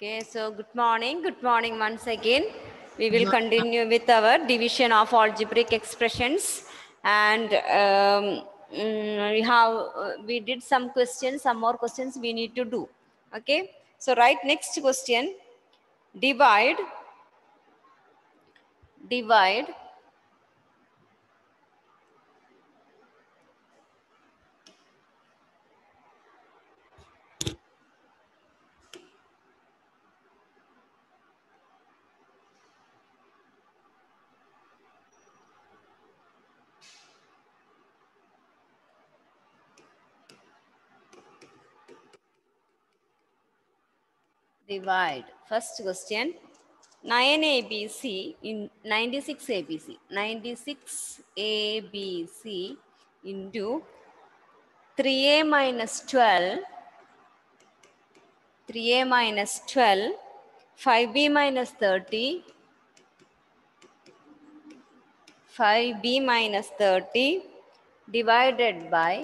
Okay, so good morning. Good morning once again. We will continue with our division of algebraic expressions, and we did some questions. Some more questions we need to do. Okay, so write next question. Divide first question. 9 ABC in 96 ABC 96 ABC into 3a minus 12 3a minus 12 5b minus 30 5b minus 30 divided by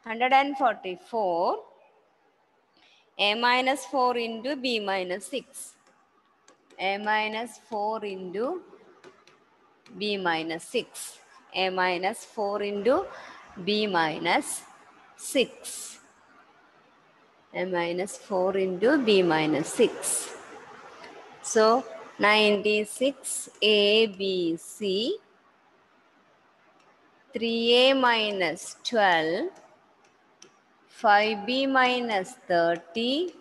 144 a minus 4 into b minus 6 a minus 4 into b minus 6 a minus 4 into b minus 6 a minus 4 into b minus 6. So 96 ABC 3a minus 12 5b minus 30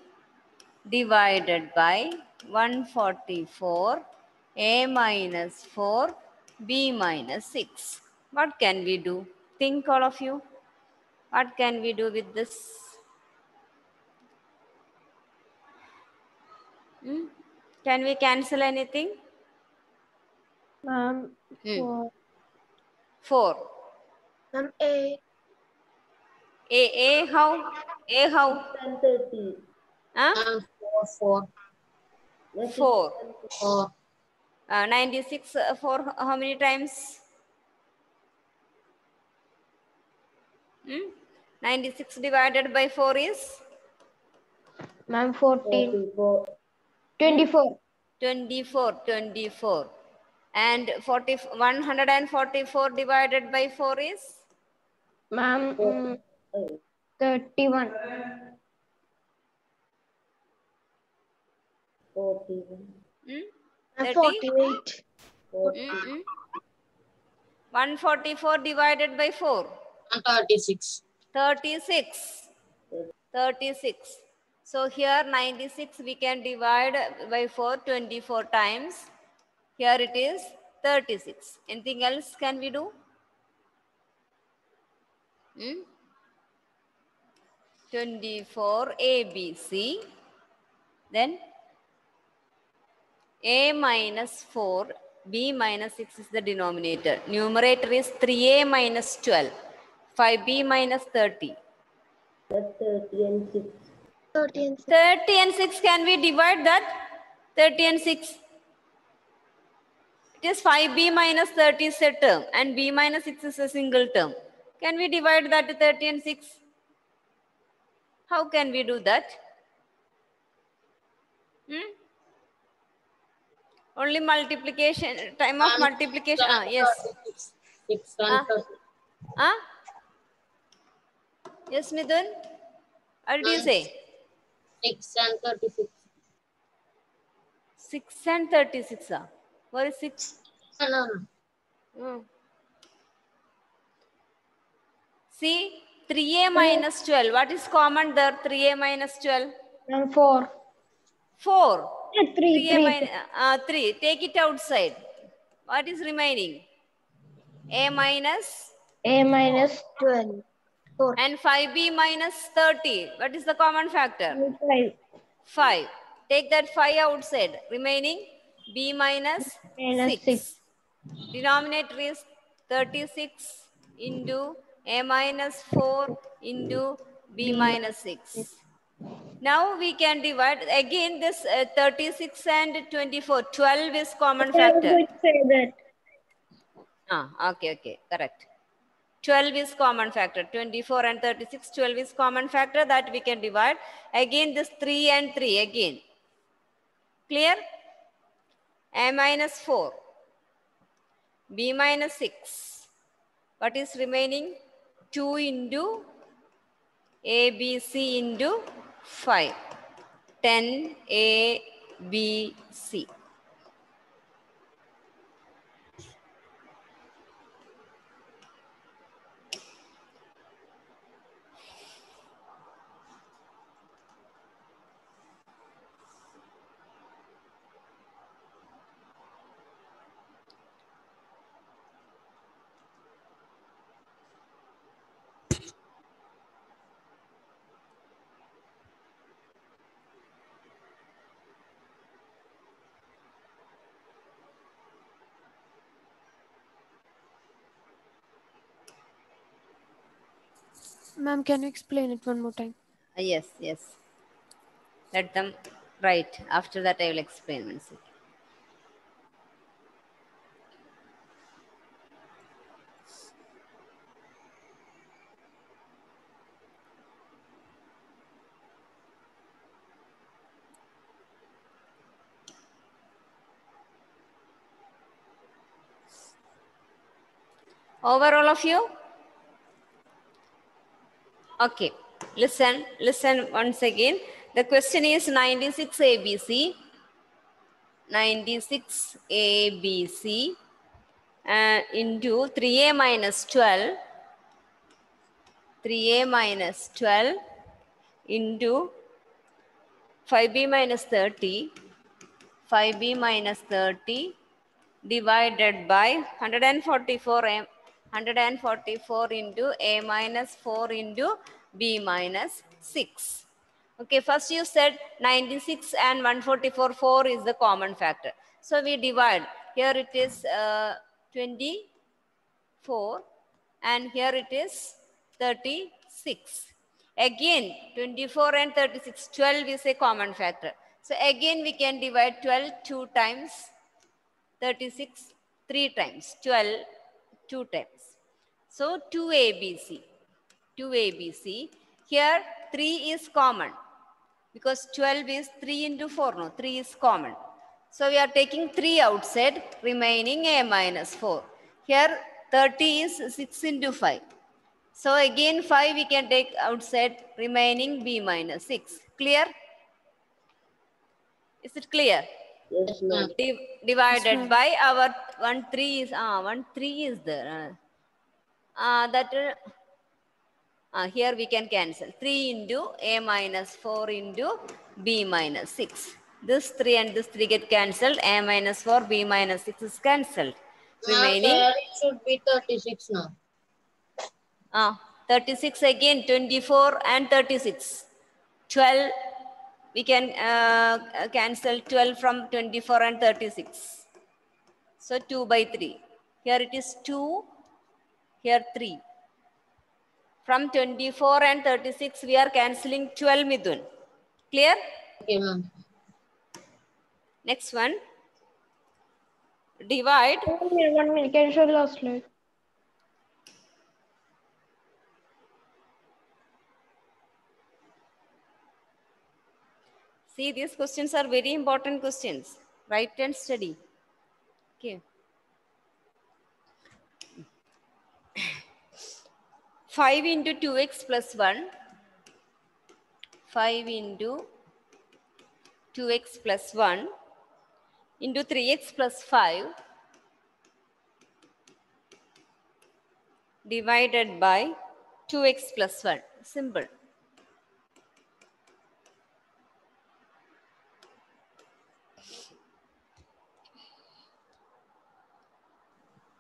divided by 144 a minus 4 b minus 6. What can we do? Think, all of you. What can we do with this? Can we cancel anything? Ma'am, 4. 4. Ma'am, A. A how? A how? 30. Huh? 4. 4. 4. 96 for how many times? 96 divided by 4 is? Ma'am, 14. 24. 24. And 144 divided by 4 is? Ma'am, 31. 30? 48. 144 divided by 4? 36. 36. So here 96 we can divide by 4 24 times. Here it is 36. Anything else can we do? 24 ABC. Then a minus 4, b minus 6 is the denominator. Numerator is 3a minus 12, 5b minus 30. 30 and 6. 30 and 6, can we divide that? 30 and 6. It is 5b minus 30 is a term and b minus 6 is a single term. Can we divide that to 30 and 6? How can we do that? Only multiplication, time of multiplication. Yes. 6 and 30. Yes, Midun? What did you say? 6 and 36. 6 and 36. What is 6? No. See, 3a minus 12. What is common there? 3a minus 12. Ma'am, 4. 4. 3. 3a minus 3. Take it outside. What is remaining? A minus? A minus 12. 4. And 5b minus 30. What is the common factor? 5. 5. Take that 5 outside. Remaining b minus 6. Denominator is 36 into a minus 4 into b minus 6. Now we can divide again this 36 and 24. 12 is common factor. I would say that. Okay, correct. 12 is common factor. 24 and 36, 12 is common factor that we can divide. Again this 3 and 3 again. Clear? A minus 4, B minus 6. What is remaining? 2 into A, B, C into 5. 10 A, B, C. Ma'am, can you explain it one more time? Yes, yes. Let them write. After that, I will explain one second. Over all of you? Okay. Listen once again. The question is 96 ABC. 96 ABC into 3A minus 12. 3A minus 12 into 5B minus 30. 5B minus 30 divided by 144 into A minus 4 into B minus 6. Okay, first you said 96 and 144, 4 is the common factor. So we divide. Here it is 24 and here it is 36. Again, 24 and 36, 12 is a common factor. So again we can divide 12 2 times, 36 3 times, 12 2 times. So 2ABC. 2ABC. Here 3 is common because 12 is 3 into 4. No, 3 is common. So we are taking 3 outside, remaining A minus 4. Here 30 is 6 into 5. So again 5 we can take outside, remaining B minus 6. Clear? Is it clear? Yes, ma'am. Divided ma'am. by our 1 3 is 1 3 is there. Here we can cancel 3 into A minus 4 into B minus 6. This 3 and this 3 get cancelled. A minus 4, B minus 6 is cancelled. Remaining There it should be 36 now. 36 again, 24 and 36. 12, we can cancel 12 from 24 and 36. So 2 by 3. Here it is 2, here 3. From 24 and 36, we are cancelling 12, Midun. Clear? Okay, ma'am. Next one. Divide. 1 minute. Can you show the last slide? See, these questions are very important questions. Write and study. Okay. 5 into 2x plus 1. 5 into 2x plus 1 into 3x plus 5 divided by 2x plus 1. Simple.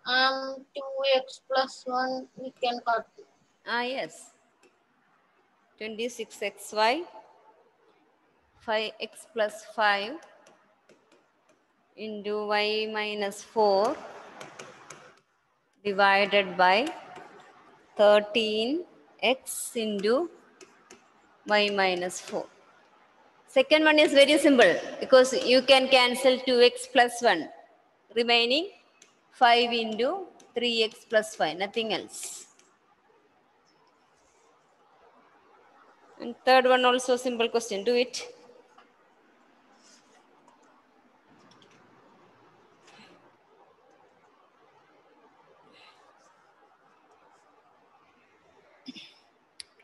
2x plus 1 we can cut. Yes. 26xy, 5x plus 5 into y minus 4 divided by 13x into y minus 4. Second one is very simple because you can cancel 2x plus 1. Remaining 5 into 3x plus 5. Nothing else. And third one also simple question. Do it.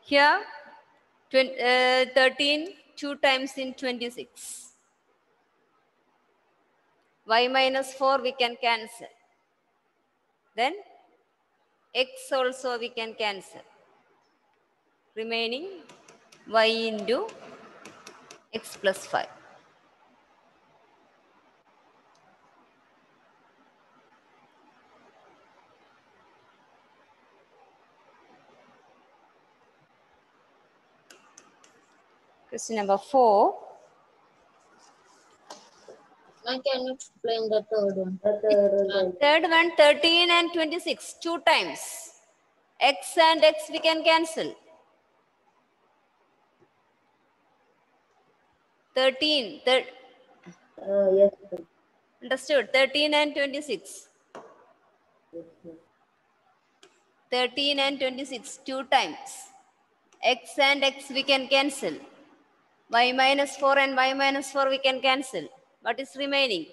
Here 13 2 times in 26. Y minus 4 we can cancel. Then x also we can cancel. Remaining y into x plus 5. Question number 4. Ma'am, can you explain the third one? Third one, 13 and 26, 2 times. X and x we can cancel. 13, Yes. understood, 13 and 26. 13 and 26, 2 times. X and x we can cancel. Y minus 4 and y minus 4 we can cancel. What is remaining?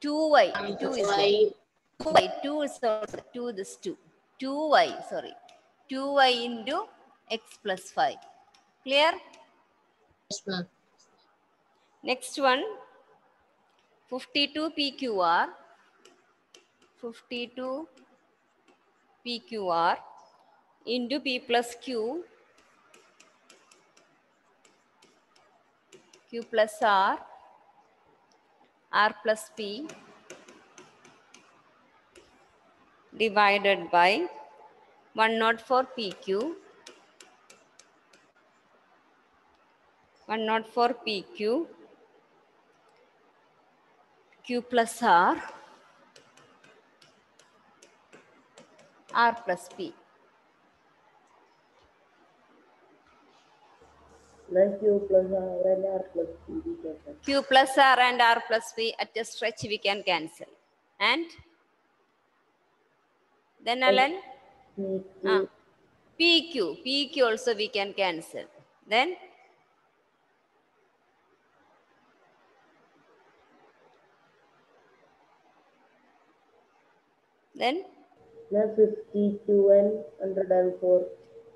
2y. 2 is there. 2y. 2 is also 2 this 2. 2y, sorry. 2y into x plus 5. Clear? Yes, ma'am. Next one. 52 PQR. 52 PQR into P plus Q. Q plus R plus P divided by 104 PQ, 104 PQ, Q plus R plus P. Then Q plus R and R plus P. Q plus R and R plus P at a stretch we can cancel. And then Alan? PQ also we can cancel. Then Then 52 and 104.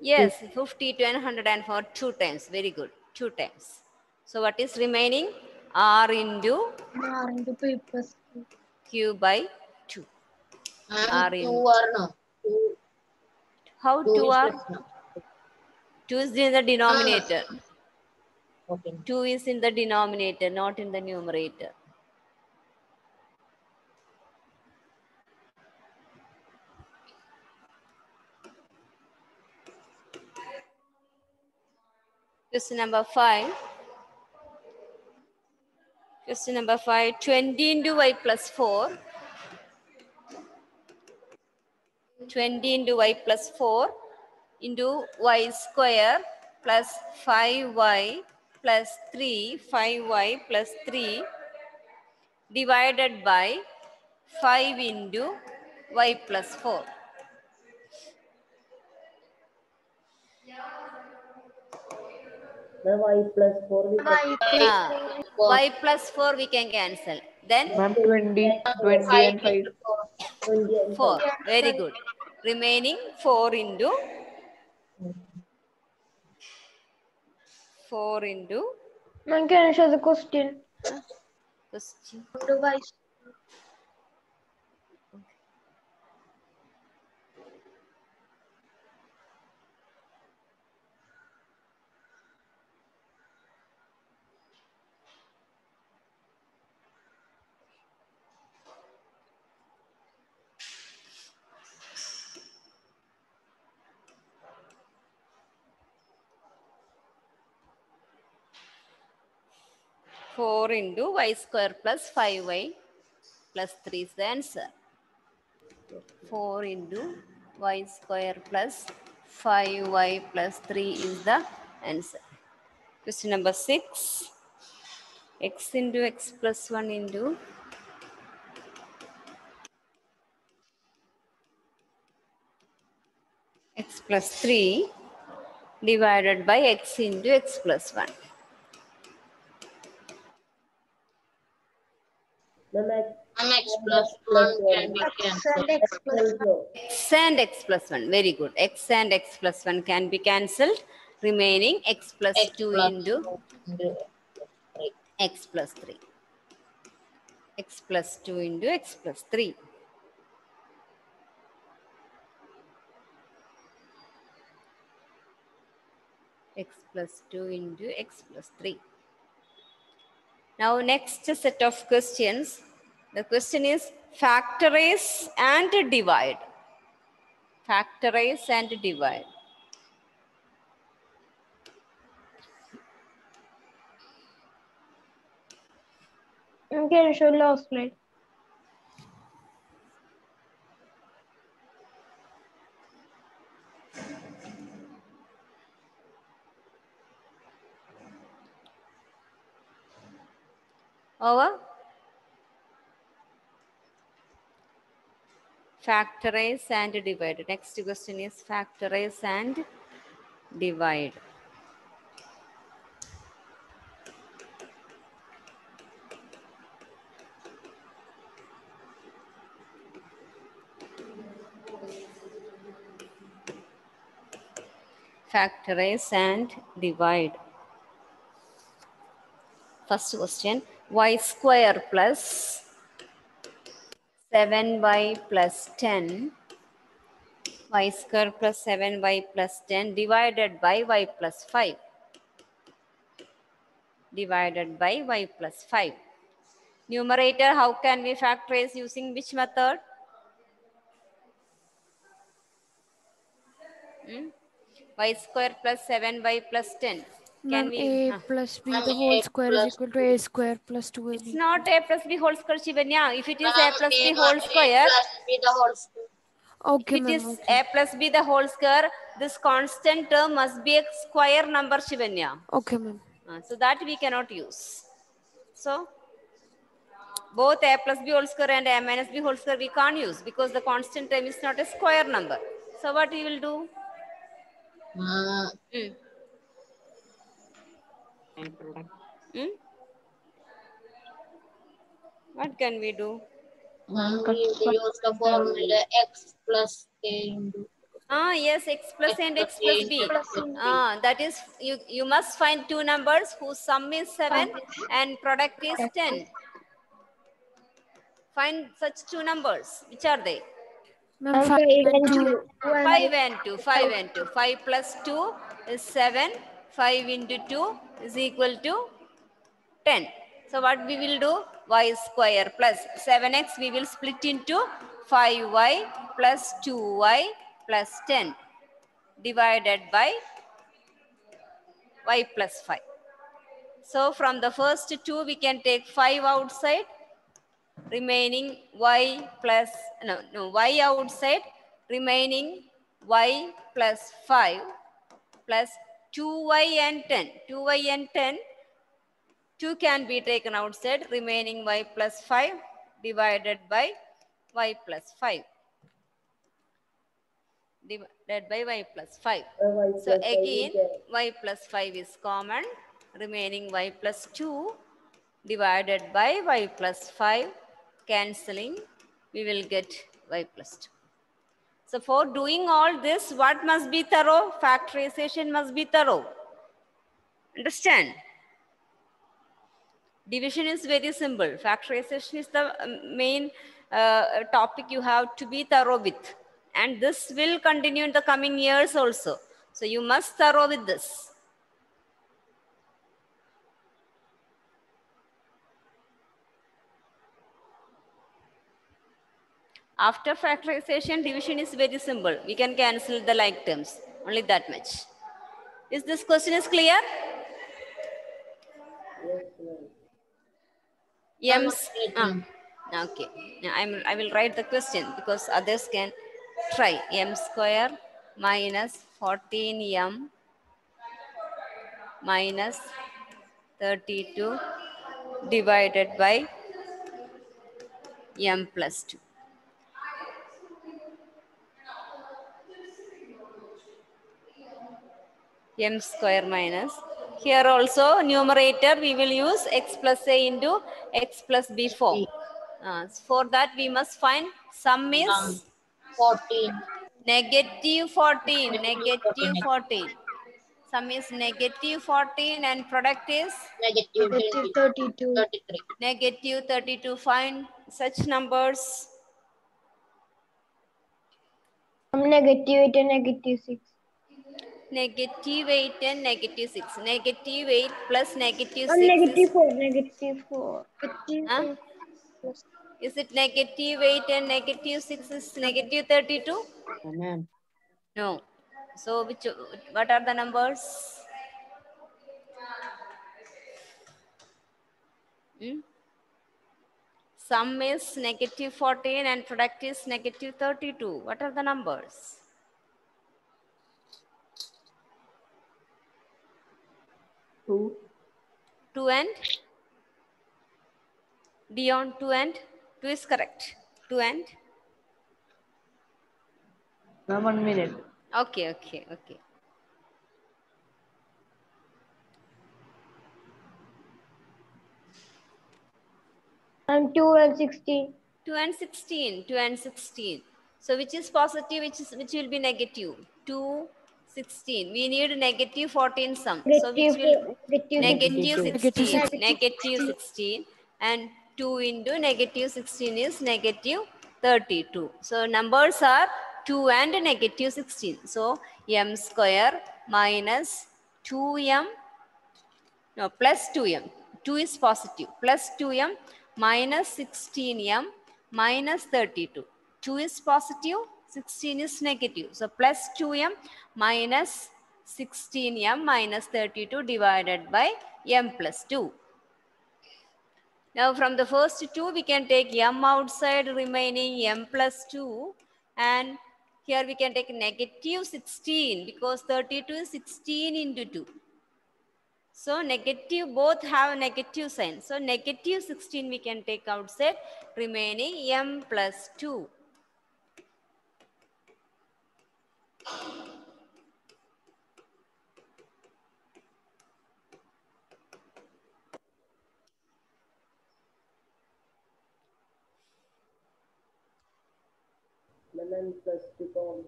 yes, 52 and 104 2 times. Very good. 2 times. So what is remaining? R into P plus Q by 2. Ma'am, R in. 2 or no? 2, How 2 2 is are? less now. 2 is in the denominator. Okay. 2 is in the denominator, not in the numerator. Question number 5. Question number 5. 20 into y plus 4. 20 into y plus 4 into y square plus 5y plus 3. 5y plus 3 divided by 5 into y plus 4. Then Y plus 4 we can. Y plus 4 we can cancel. Then Ma'am, 20 and 5. 20 and 4. 5. Very good. Remaining 4 into 4 into Ma'am, can I show the question? question. Device. Four into y square plus 5y plus 3 is the answer. 4 into y square plus 5y plus 3 is the answer. Question number 6. X into x plus 1 into x plus 3 divided by x into x plus 1. Then Ma'am, x plus 1 can be cancelled. X also. x and x plus 1. Very good. X and x plus 1 can be cancelled. Remaining x plus X 2 plus into 2 into 3. x plus 3. X plus 2 into x plus 3. X plus 2 into x plus 3. Now next set of questions. The question is factorize and divide. Factorize and divide. Can you show last slide? Over. Factorize and divide. Next question is factorize and divide. Factorize and divide. First question, y square plus 7y plus 10. Y square plus 7y plus 10 divided by y plus 5. Divided by y plus 5. Numerator, how can we factorize using which method? Y square plus 7y plus 10. Can Ma'am, we? a plus b the whole square is equal to a square plus 2ab. It's not a plus b whole square, Shivanya. If it is a plus b A whole square, plus b the whole square. Okay, if it is ma'am. Okay. a plus b the whole square, this constant term must be a square number, Shivanya. Okay, ma'am. So that we cannot use. So both a plus b whole square and a minus b whole square we can't use because the constant term is not a square number. So what we will do? What can we do? We use the formula x plus a into. Yes, x plus and x plus b. That is, you must find two numbers whose sum is 7 and product is 10. Find such two numbers. Which are they? Ma'am, 5 and 2. 5 and 2. 5 and 2. 5 plus 2 is 7. 5 into 2 is equal to 10. So what we will do? Y square plus 7x we will split into 5y plus 2y plus 10 divided by y plus 5. So from the first two we can take 5 outside, remaining y plus, y outside, remaining y plus 5 plus 2y and 10. 2y and 10, 2 can be taken outside, remaining y plus 5 divided by y plus 5. Divided by y plus 5. So again, y plus 5 is common, remaining y plus 2 divided by y plus 5, cancelling, we will get y plus 2. So for doing all this, what must be thorough? Factorization must be thorough. Understand? Division is very simple. Factorization is the main topic you have to be thorough with. And this will continue in the coming years also. So you must thorough with this. After factorization, division is very simple. We can cancel the like terms. Only that much. Is this question is clear? Yes, okay. I will write the question because others can try. M square minus 14m minus 32 divided by m plus 2. M square minus. Here also numerator we will use x plus a into x plus b form. For that we must find sum is 14. Negative 14. Negative 14. Sum is negative 14 and product is Negative Negative 32. 32. 33. negative 32. Find such numbers. Negative 8 and negative 6. Negative 8 and negative 6. Negative 8 plus negative 6 Negative is... 4. Negative 4. Negative Huh? 4 plus Is it negative 8 and negative 6 is negative 32? Ma'am. No. So what are the numbers? Sum is negative 14 and product is negative 32. What are the numbers? 2. 2 and? Dion, 2 and? 2 is correct. 2 and? Ma'am, 1 minute. Okay. 2 and 16. 2 and 16. 2 and 16. So which is positive, which will be negative? 2, 16. We need negative 14 sum. So which will negative 16. Negative 16 and 2 into negative 16 is negative 32. So numbers are 2 and negative 16. So m square minus 2m, no, plus 2m. 2 is positive. Plus 2m minus 16m minus 32. 2 is positive, 16 is negative. So plus 2m minus 16m minus 32 divided by m plus 2. Now from the first 2 we can take m outside, remaining m plus 2, and here we can take negative 16 because 32 is 16 into 2. So negative, both have negative sign. So negative 16 we can take outside, remaining m plus 2.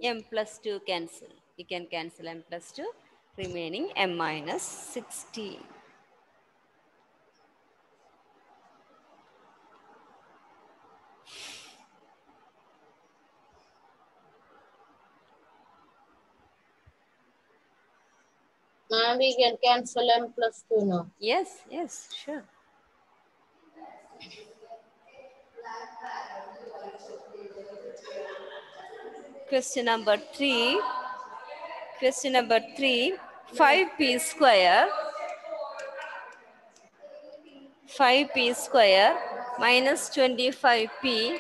M plus 2 cancel. We can cancel m plus 2, remaining m minus 16. Ma'am, we can cancel m plus 2 now. Yes, sure. Question number 3. Question number 3. 5p square. 5p square minus 25p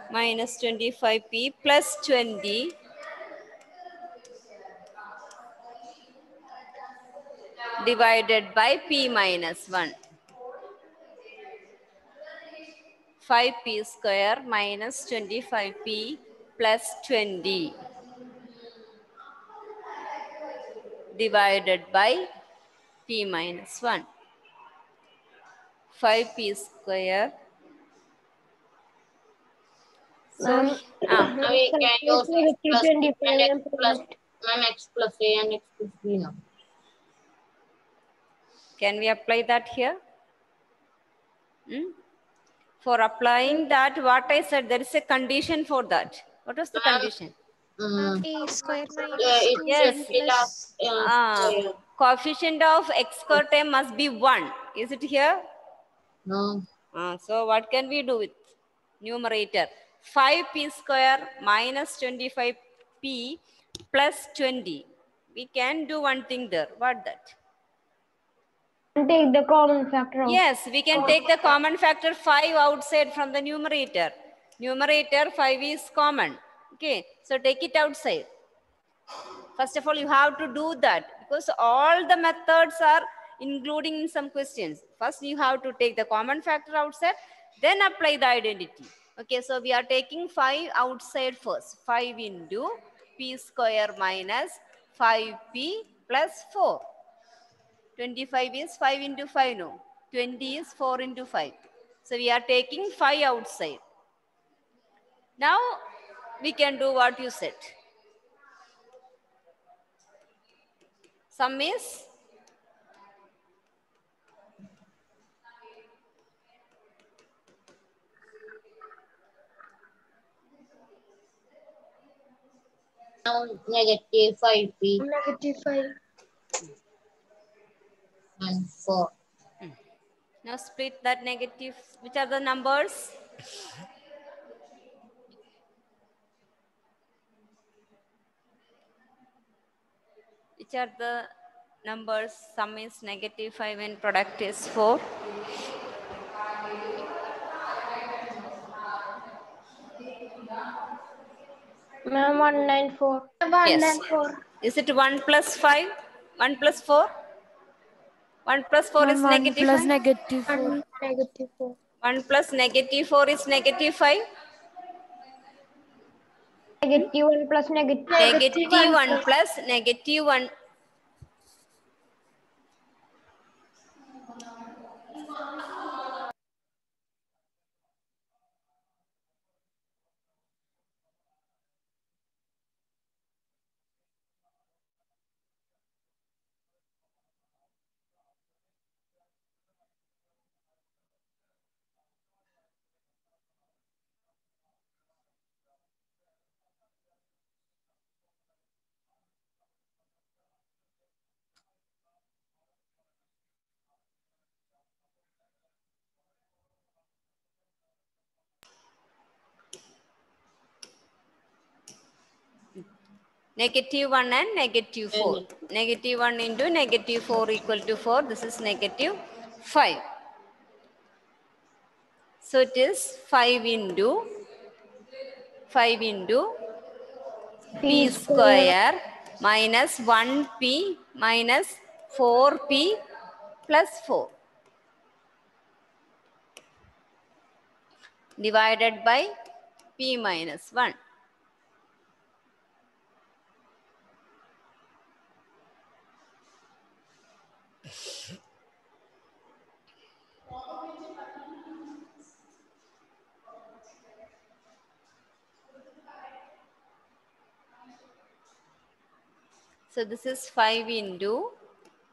minus 25p plus 20 divided by p minus 1. 5p square minus 25p plus 20 divided by p minus 1. 5p square. So, Now we can use x plus b and x plus, x plus a and x plus b now. can we apply that here? For applying that, what I said, there is a condition for that. What was the condition? A square minus It 2 Yes. should be last square. Coefficient of x square term must be 1. Is it here? No. So what can we do with numerator? 5p square minus 25p plus 20. We can do one thing there. What that? Take the common factor out. Yes, we can take the common factor 5 outside from the numerator. Numerator 5 is common. Okay, so take it outside. First of all, you have to do that because all the methods are including in some questions. First, you have to take the common factor outside, then apply the identity. Okay, so we are taking 5 outside first. 5 into p square minus 5p plus 4. 25 is 5 into 5, no. 20 is 4 into 5. So we are taking 5 outside. Now, we can do what you said. Sum is Now negative 5p Negative 5. and 4. now split that negative. Which are the numbers? Which are the numbers? Sum is -5 and product is 4. Ma'am, 194. Yes. Is it 1 plus 5? 1 plus 4? 1 plus 4 is 1 negative plus 5. negative 4. Negative 4. 1 plus -4 is -5. Negative 1 plus negative. Negative 1 plus -1. -1 and -4. -1 into -4 equal to 4. This is -5. So it is 5 into p square minus 1p minus 4p plus 4 divided by p minus 1. So this is 5 into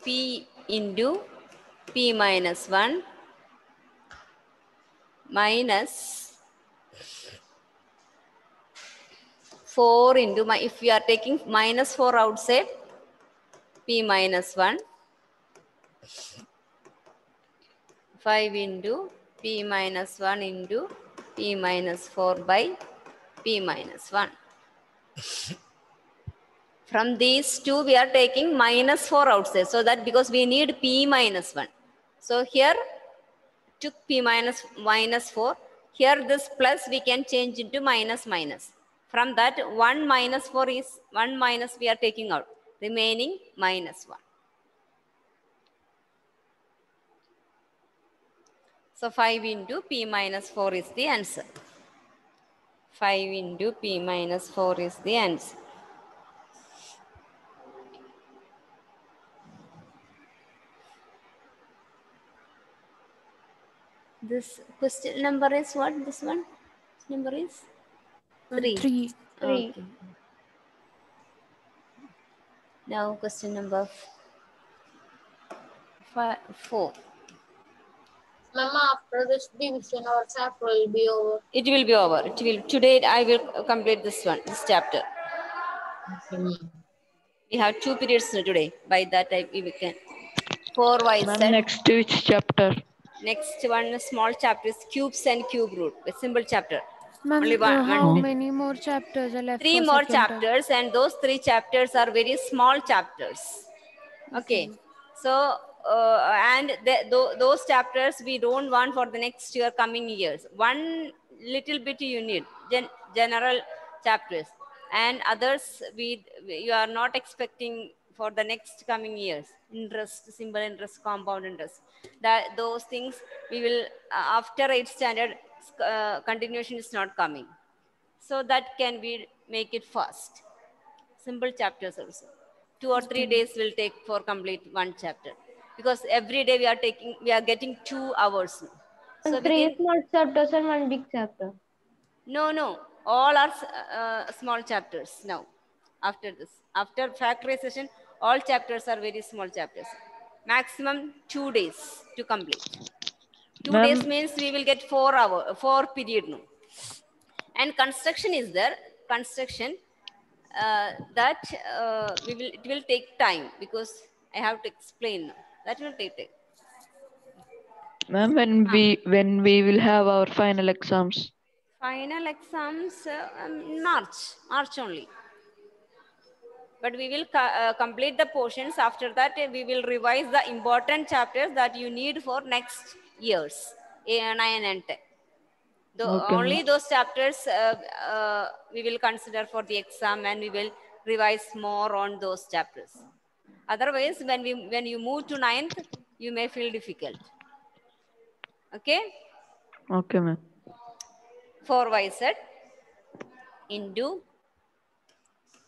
p minus 1 minus 4 into my, if we are taking minus 4 outside, p minus 1, 5 into p minus 1 into p minus 4 by p minus 1. From these two, we are taking minus 4 outside, so that because we need p minus 1. So here took p minus 4. Here this plus we can change into minus minus. From that 1 minus 4 is 1 minus we are taking out, remaining minus 1. So 5 into p minus 4 is the answer. 5 into p minus 4 is the answer. This question number is what? This one? Number is 3. 3. Okay. Now question number 4. Mama, after this division, our chapter will be over. It will be over. It will. Today I will complete this one, this chapter. We have 2 periods today. By that time we can. 4 wise Ma'am, set. next which chapter? Next one, small chapter is cubes and cube root. A simple chapter. Ma'am, Only one. how many more chapters are left 3 for more second term? chapters, and those 3 chapters are very small chapters. Okay. So those chapters we don't want for the next year, coming years. One little bit you need general chapters, and others you are not expecting for the next coming years. Interest, simple interest, compound interest. Those things we will after 8th standard continuation is not coming. So that can be make it fast. Simple chapters also. 2 or 3 days will take for complete one chapter, because every day we are getting 2 hours. So 3 small chapters and 1 big chapter. No. All are small chapters now. After this, after factorization, all chapters are very small chapters. Maximum 2 days to complete. 2 Ma'am. days means we will get 4 hour, 4 period now. And construction is there. Construction that it will take time because I have to explain now. That will take time. Ma'am, when we will have our final exams? Final exams March only. But we will complete the portions. After that, we will revise the important chapters that you need for next years, 9 and 10. Okay, Only ma'am. those chapters we will consider for the exam, and we will revise more on those chapters. Otherwise, when you move to 9th, you may feel difficult. Okay? Okay, ma'am. 4yz into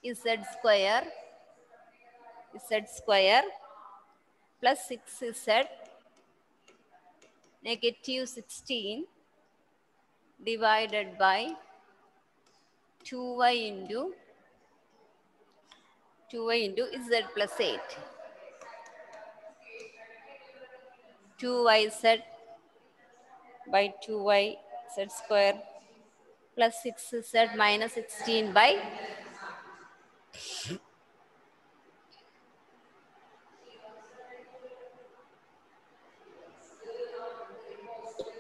z square plus 6z negative 16 divided by 2y into z plus 8. 2yz by 2y z square plus 6z minus 16 by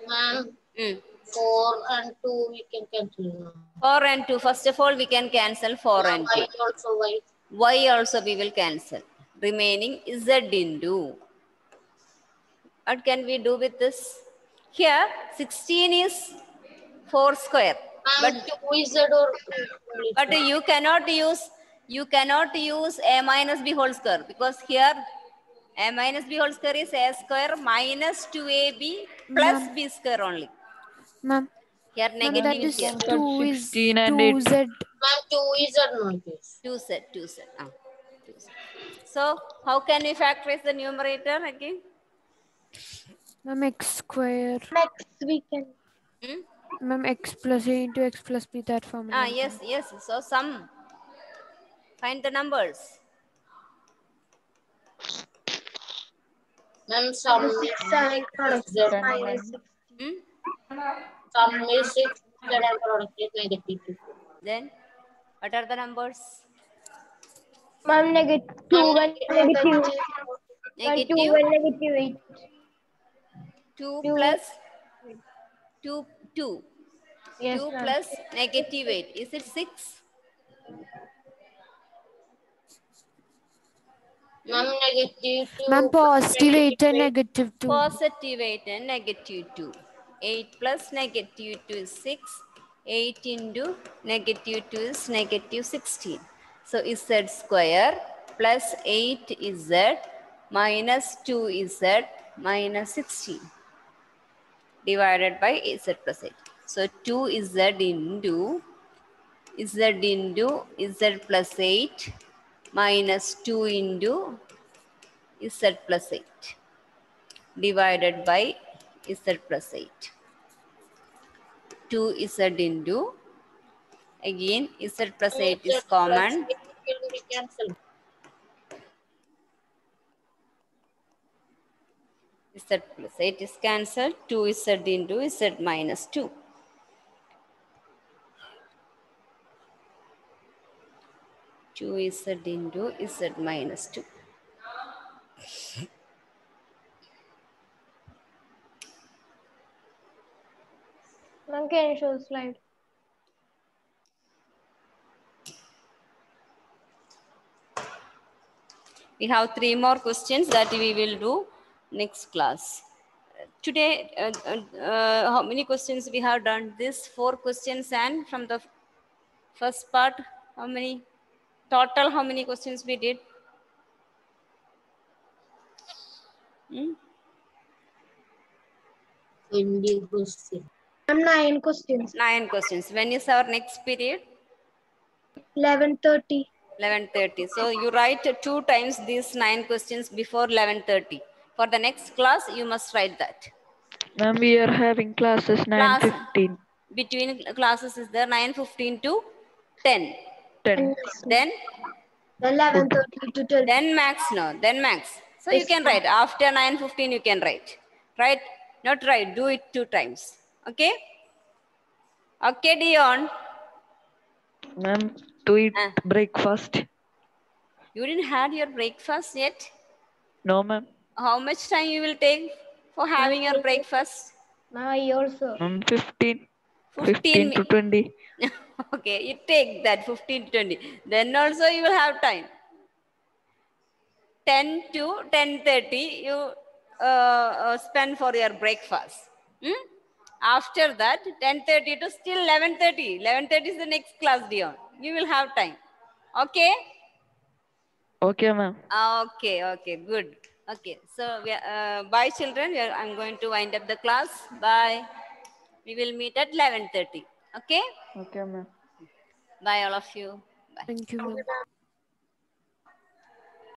Ma'am, 4 and 2 we can cancel now. 4 and 2. First of all, we can cancel 4 and 2. Y also y. Y also we will cancel. Remaining z into. What can we do with this? Here, 16 is 4 square. Ma'am, 2 is z or But you cannot use a minus b whole square, because here a minus b whole square is a square minus 2ab plus b square only. Ma'am. Here Ma'am, negative that is is here. 2 is 16 and 2z. Ma'am, 2 is z not this. 2z. 2z. So how can we factorize the numerator again? Ma'am, x square. Next we can. Ma'am, x plus a into x plus b, that formula. Yes. So sum. Find the numbers. Ma'am, sum is 6 z. Sum is 6 z and product is negative 2. Then what are the numbers? Ma'am, negative 2 and negative. Negative 2 and negative 8. 2 plus 2. Yes, 2 ma'am. plus negative 8. Is it 6? Ma'am, negative 2. Ma'am, positive 8 and negative 2. Positive 8 and negative 2. 8 plus negative 2 is 6. 8 into negative 2 is negative 16. So z square plus 8 is z minus 2 is z minus 16 divided by z plus 8. So 2 is z into z plus 8 minus 2 into z plus 8 divided by z plus 8. 2 z into, again z plus 8 is common. Will be cancelled. Z plus 8 is cancelled. 2z into z minus 2. 2z into z minus 2. Ma'am, can you show the slide? We have 3 more questions that we will do next class. Today, how many questions we have done? This 4 questions, and from the first part, how many? Total, how many questions we did? 20 questions. 9 questions. 9 questions. When is our next period? 11:30. 11:30. So you write 2 times these 9 questions before 11:30. For the next class, you must write that. Ma'am, we are having classes 9:15. between classes is there? 9:15 to 10. 10. Then 11:30 to 12. then max, no, then max. So you can write after 9:15 you can write. Right? Not write, do it 2 times. Okay? Okay, Dion. Ma'am, to eat breakfast. You didn't have your breakfast yet? No, ma'am. How much time you will take for having your breakfast? I also. 15. 15 15 to 20. Okay, you take that 15 to 20. Then also you will have time. 10 to 10:30 you spend for your breakfast. After that 10:30 to still 11:30. 11:30 is the next class, Dion. You will have time. Okay? Okay, ma'am. Okay, good. Okay, so bye children. I'm going to wind up the class. Bye. We will meet at 11:30. Okay? Okay, ma'am. Bye all of you. Bye. Thank you, ma'am.